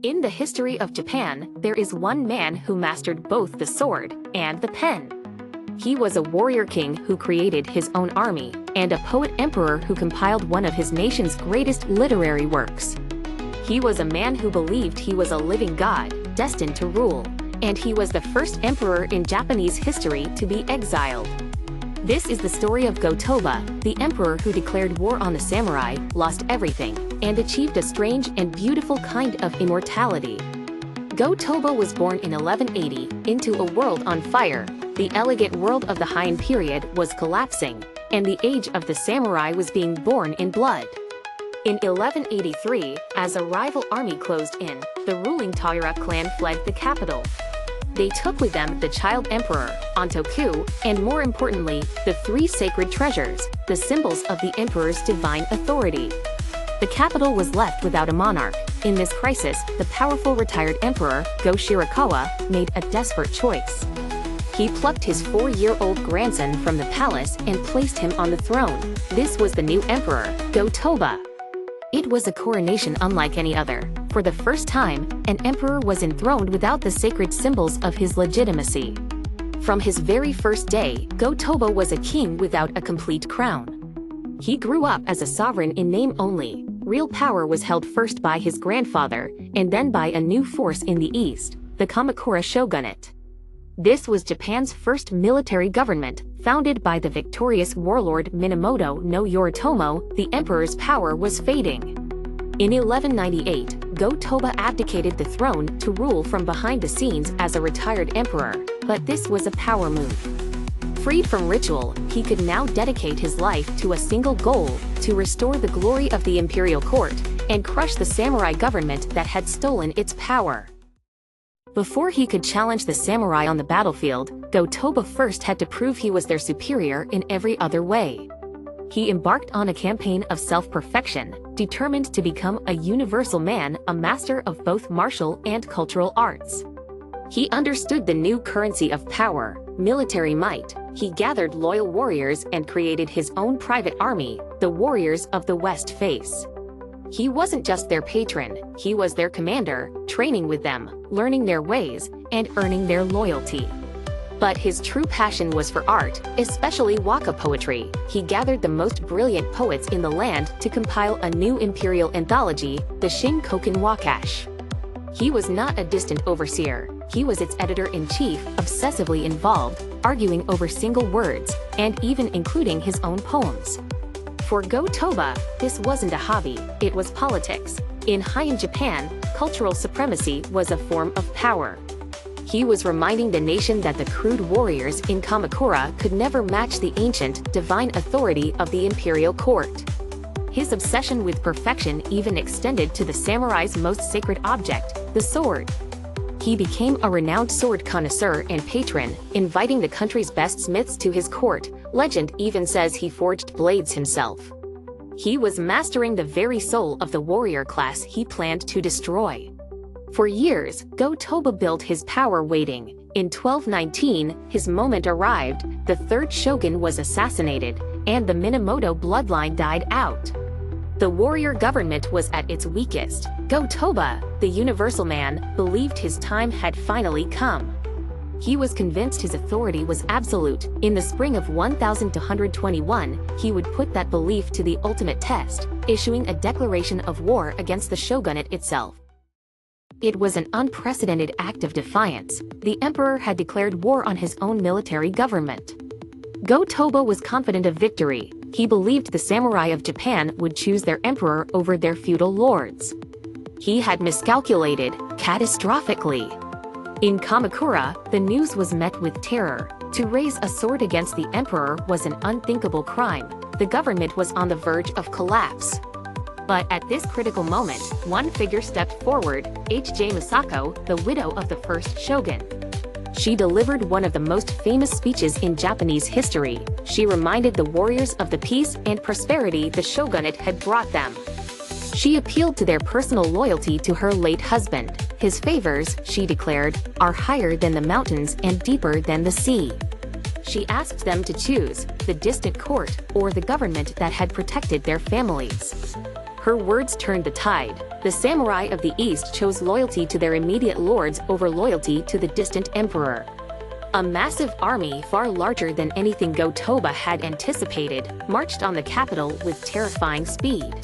In the history of Japan, there is one man who mastered both the sword and the pen. He was a warrior king who created his own army, and a poet-emperor who compiled one of his nation's greatest literary works. He was a man who believed he was a living god, destined to rule, and he was the first emperor in Japanese history to be exiled. This is the story of Go-Toba, the emperor who declared war on the samurai, lost everything, and achieved a strange and beautiful kind of immortality. Go-Toba was born in 1180, into a world on fire. The elegant world of the Heian period was collapsing, and the age of the samurai was being born in blood. In 1183, as a rival army closed in, the ruling Taira clan fled the capital. They took with them the child emperor, Ontoku, and more importantly, the three sacred treasures, the symbols of the emperor's divine authority. The capital was left without a monarch. In this crisis, the powerful retired emperor, Go-Shirakawa, made a desperate choice. He plucked his 4-year-old grandson from the palace and placed him on the throne. This was the new emperor, Go-Toba. It was a coronation unlike any other. For the first time, an emperor was enthroned without the sacred symbols of his legitimacy. From his very first day, Go-Toba was a king without a complete crown. He grew up as a sovereign in name only. Real power was held first by his grandfather, and then by a new force in the east, the Kamakura Shogunate. This was Japan's first military government, founded by the victorious warlord Minamoto no Yoritomo. The emperor's power was fading. In 1198, Go-Toba abdicated the throne to rule from behind the scenes as a retired emperor, but this was a power move. Freed from ritual, he could now dedicate his life to a single goal, to restore the glory of the imperial court, and crush the samurai government that had stolen its power. Before he could challenge the samurai on the battlefield, Go-Toba first had to prove he was their superior in every other way. He embarked on a campaign of self-perfection, determined to become a universal man, a master of both martial and cultural arts. He understood the new currency of power, military might. He gathered loyal warriors and created his own private army, the Warriors of the West Face. He wasn't just their patron, he was their commander, training with them, learning their ways, and earning their loyalty. But his true passion was for art, especially waka poetry. He gathered the most brilliant poets in the land to compile a new imperial anthology, the Shinkoken Wakash. He was not a distant overseer, he was its editor-in-chief, obsessively involved, arguing over single words, and even including his own poems. For Go-Toba, this wasn't a hobby, it was politics. In Heian Japan, cultural supremacy was a form of power. He was reminding the nation that the crude warriors in Kamakura could never match the ancient, divine authority of the imperial court. His obsession with perfection even extended to the samurai's most sacred object, the sword. He became a renowned sword connoisseur and patron, inviting the country's best smiths to his court. Legend even says he forged blades himself. He was mastering the very soul of the warrior class he planned to destroy. For years, Go-Toba built his power waiting. In 1219, his moment arrived, the third shogun was assassinated, and the Minamoto bloodline died out. The warrior government was at its weakest. Go-Toba, the universal man, believed his time had finally come. He was convinced his authority was absolute. In the spring of 1221, he would put that belief to the ultimate test, issuing a declaration of war against the shogunate itself. It was an unprecedented act of defiance. The emperor had declared war on his own military government. Go-Toba was confident of victory. He believed the samurai of Japan would choose their emperor over their feudal lords. He had miscalculated, catastrophically. In Kamakura, the news was met with terror. To raise a sword against the emperor was an unthinkable crime. The government was on the verge of collapse. But at this critical moment, one figure stepped forward, H.J. Masako, the widow of the first shogun. She delivered one of the most famous speeches in Japanese history. She reminded the warriors of the peace and prosperity the shogunate had brought them. She appealed to their personal loyalty to her late husband. His favors, she declared, are higher than the mountains and deeper than the sea. She asked them to choose the distant court or the government that had protected their families. Her words turned the tide. The samurai of the East chose loyalty to their immediate lords over loyalty to the distant emperor. A massive army, far larger than anything Go-Toba had anticipated, marched on the capital with terrifying speed.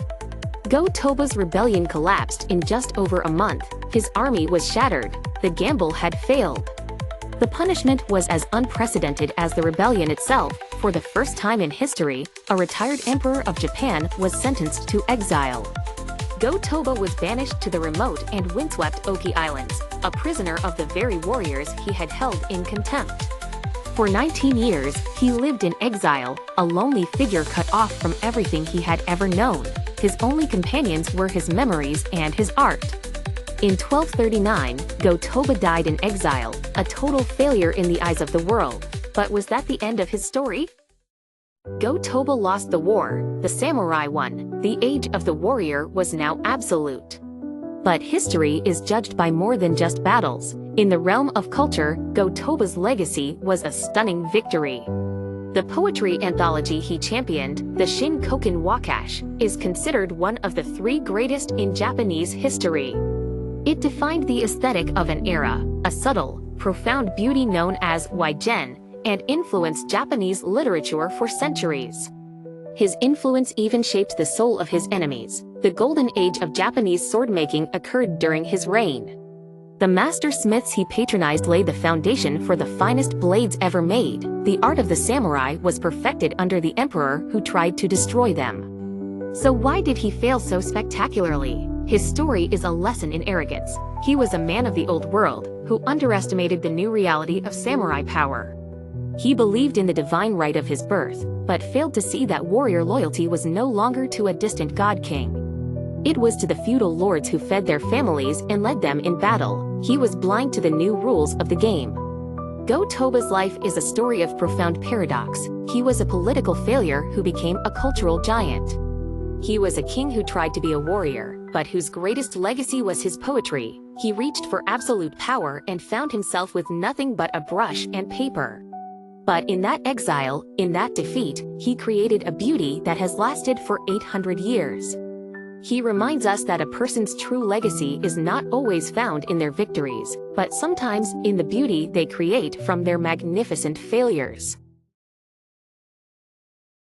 Go-Toba's rebellion collapsed in just over a month. His army was shattered. The gamble had failed. The punishment was as unprecedented as the rebellion itself. For the first time in history, a retired emperor of Japan was sentenced to exile. Go-Toba was banished to the remote and windswept Oki Islands, a prisoner of the very warriors he had held in contempt. For 19 years, he lived in exile, a lonely figure cut off from everything he had ever known. His only companions were his memories and his art. In 1239, Go-Toba died in exile, a total failure in the eyes of the world. But was that the end of his story? Go-Toba lost the war, the samurai won. The age of the warrior was now absolute. But history is judged by more than just battles. In the realm of culture, Go-Toba's legacy was a stunning victory. The poetry anthology he championed, the Shin-Koken Wakash, is considered one of the 3 greatest in Japanese history. It defined the aesthetic of an era, a subtle, profound beauty known as Waigen, and influenced Japanese literature for centuries. His influence even shaped the soul of his enemies. The golden age of Japanese sword-making occurred during his reign. The master smiths he patronized laid the foundation for the finest blades ever made. The art of the samurai was perfected under the emperor who tried to destroy them. So why did he fail so spectacularly? His story is a lesson in arrogance. He was a man of the old world, who underestimated the new reality of samurai power. He believed in the divine right of his birth, but failed to see that warrior loyalty was no longer to a distant god-king. It was to the feudal lords who fed their families and led them in battle. He was blind to the new rules of the game. Go-Toba's life is a story of profound paradox. He was a political failure who became a cultural giant. He was a king who tried to be a warrior, but whose greatest legacy was his poetry. He reached for absolute power and found himself with nothing but a brush and paper. But in that exile, in that defeat, he created a beauty that has lasted for 800 years. He reminds us that a person's true legacy is not always found in their victories, but sometimes in the beauty they create from their magnificent failures.